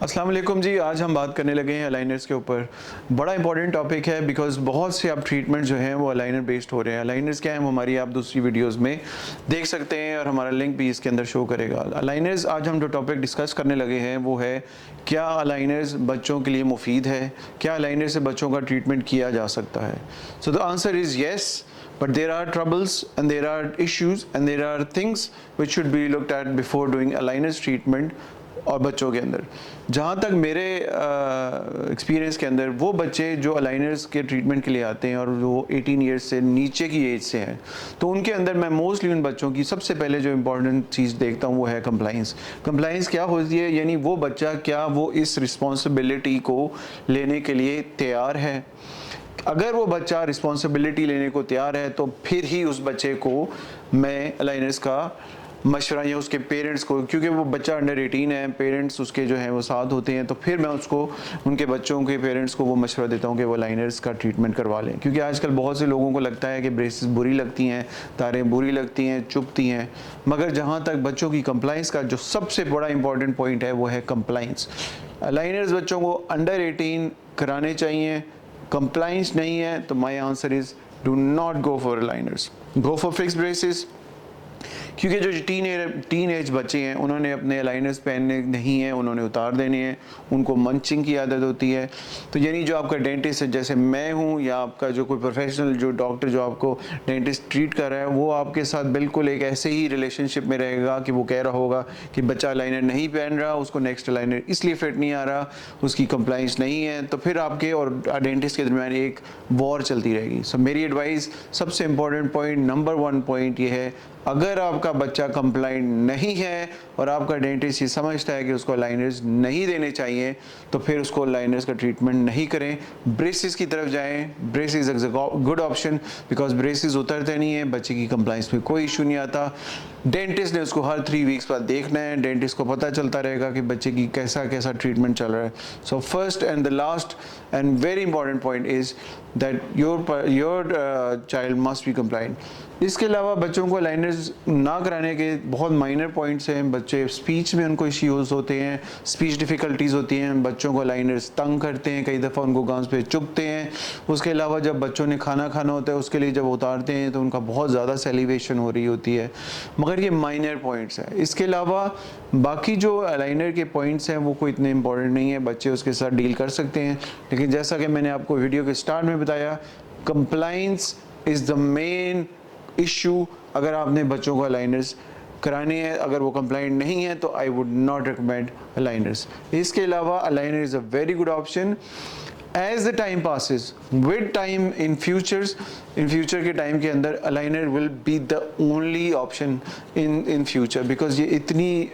अस्सलाम वालेकुम जी। आज हम बात करने लगे हैं अलाइनर्स के ऊपर। बड़ा इंपॉर्टेंट टॉपिक है बिकॉज बहुत से अब ट्रीटमेंट जो हैं वो अलाइनर बेस्ड हो रहे हैं। अलाइनर्स क्या है वो हमारी आप दूसरी वीडियोस में देख सकते हैं और हमारा लिंक भी इसके अंदर शो करेगा। अलाइनर्स आज हम जो टॉपिक डिस्कस करने लगे हैं वो है क्या अलाइनर्स बच्चों के लिए मुफीद है, क्या अलाइनर से बच्चों का ट्रीटमेंट किया जा सकता है। So the answer is yes, but there are troubles and there are issues and there are things which should be looked at before doing aligners treatment। और बच्चों के अंदर जहाँ तक मेरे एक्सपीरियंस के अंदर वो बच्चे जो अलाइनर्स के ट्रीटमेंट के लिए आते हैं और वो 18 ईयर्स से नीचे की एज से हैं, तो उनके अंदर मैं मोस्टली उन बच्चों की सबसे पहले जो इम्पोर्टेंट चीज़ देखता हूँ वो है कंप्लाइंस। कंप्लाइंस क्या होती है, यानी वो बच्चा क्या वो इस रिस्पॉन्सिबिलिटी को लेने के लिए तैयार है। अगर वो बच्चा रिस्पॉन्सिबिलिटी लेने को तैयार है तो फिर ही उस बच्चे को मैं अलाइनर्स का मशवरा या उसके पेरेंट्स को, क्योंकि वो बच्चा अंडर 18 है, पेरेंट्स उसके जो हैं वो साथ होते हैं, तो फिर मैं उसको उनके बच्चों के पेरेंट्स को वो मशवरा देता हूँ कि वो अलाइनर्स का ट्रीटमेंट करवा लें। क्योंकि आजकल बहुत से लोगों को लगता है कि ब्रेसेस बुरी लगती हैं, तारें बुरी लगती हैं, चुभती हैं, मगर जहाँ तक बच्चों की कंप्लाइंस का जो सबसे बड़ा इंपॉर्टेंट पॉइंट है वो है कंप्लाइंस। अलाइनर्स बच्चों को अंडर 18 कराने चाहिए। कंप्लाइंस नहीं है तो my answer is do not go for aligners, go for fixed braces. क्योंकि जो टीन एज बच्चे हैं उन्होंने अपने अलाइनर्स पहनने नहीं है, उन्होंने उतार देने हैं, उनको मंचिंग की आदत होती है। तो यानी जो आपका डेंटिस्ट है, जैसे मैं हूँ या आपका जो कोई प्रोफेशनल जो डॉक्टर जो आपको डेंटिस्ट ट्रीट कर रहा है, वो आपके साथ बिल्कुल एक ऐसे ही रिलेशनशिप में रहेगा कि वो कह रहा होगा कि बच्चा अलाइनर नहीं पहन रहा, उसको नेक्स्ट अलाइनर इसलिए फिट नहीं आ रहा, उसकी कंप्लाइंस नहीं है, तो फिर आपके और डेंटिस्ट के दरमियान एक वॉर चलती रहेगी। सो मेरी एडवाइस, सबसे इंपॉर्टेंट पॉइंट, नंबर 1 पॉइंट ये है, अगर आपका बच्चा कंप्लाइंट नहीं है और आपका डेंटिस्ट ये समझता है कि उसको अलाइनर्स नहीं देने चाहिए, तो फिर उसको अलाइनर्स का ट्रीटमेंट नहीं करें, ब्रेसेस की तरफ जाएं। Braces is a good option because braces उतरते नहीं है, बच्चे की कंप्लाइंस में कोई इशू नहीं आता। डेंटिस्ट ने उसको हर 3 वीक्स बाद देखना है, डेंटिस्ट को पता चलता रहेगा कि बच्चे की कैसा कैसा ट्रीटमेंट चल रहा है। So first and the last and very important point is that your child must be compliant. इसके अलावा बच्चों को अलाइनर्स ना कराने के बहुत माइनर पॉइंट्स हैं। बच्चे स्पीच में उनको इश्यूज होते हैं, स्पीच डिफ़िकल्टीज़ होती हैं, बच्चों को अलाइनर्स तंग करते हैं, कई दफ़ा उनको गांस पे चुभते हैं। उसके अलावा जब बच्चों ने खाना खाना होता है उसके लिए जब उतारते हैं तो उनका बहुत ज़्यादा सेलिवेशन हो रही होती है, मगर ये माइनर पॉइंट्स हैं। इसके अलावा बाकी जो अलाइनर के पॉइंट्स हैं वो कोई इतने इंपॉर्टेंट नहीं है, बच्चे उसके साथ डील कर सकते हैं। लेकिन जैसा कि मैंने आपको वीडियो के स्टार्ट में बताया, compliance is the main issue. अगर आपने बच्चों को अलाइनर्स कराने हैं, अगर वो कंप्लाइंट नहीं है तो I would not recommend aligners. इसके अलावा aligner is a very good option as the time passes, with time in future के टाइम के अंदर aligner will be the only option in future, because ये इतनी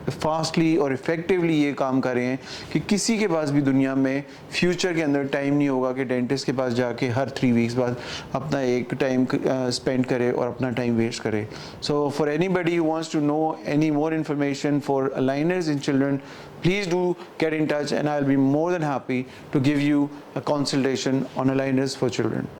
फास्टली और इफ़ेक्टिवली ये काम कर रहे हैं कि किसी के पास भी दुनिया में फ्यूचर के अंदर टाइम नहीं होगा कि डेंटिस्ट के पास जाके हर 3 वीक्स बाद अपना एक टाइम स्पेंड करे और अपना टाइम वेस्ट करे। So for anybody who wants to know any more information for aligners in children, please do get in touch and I'll be more than happy to give you a consultation on aligners for children.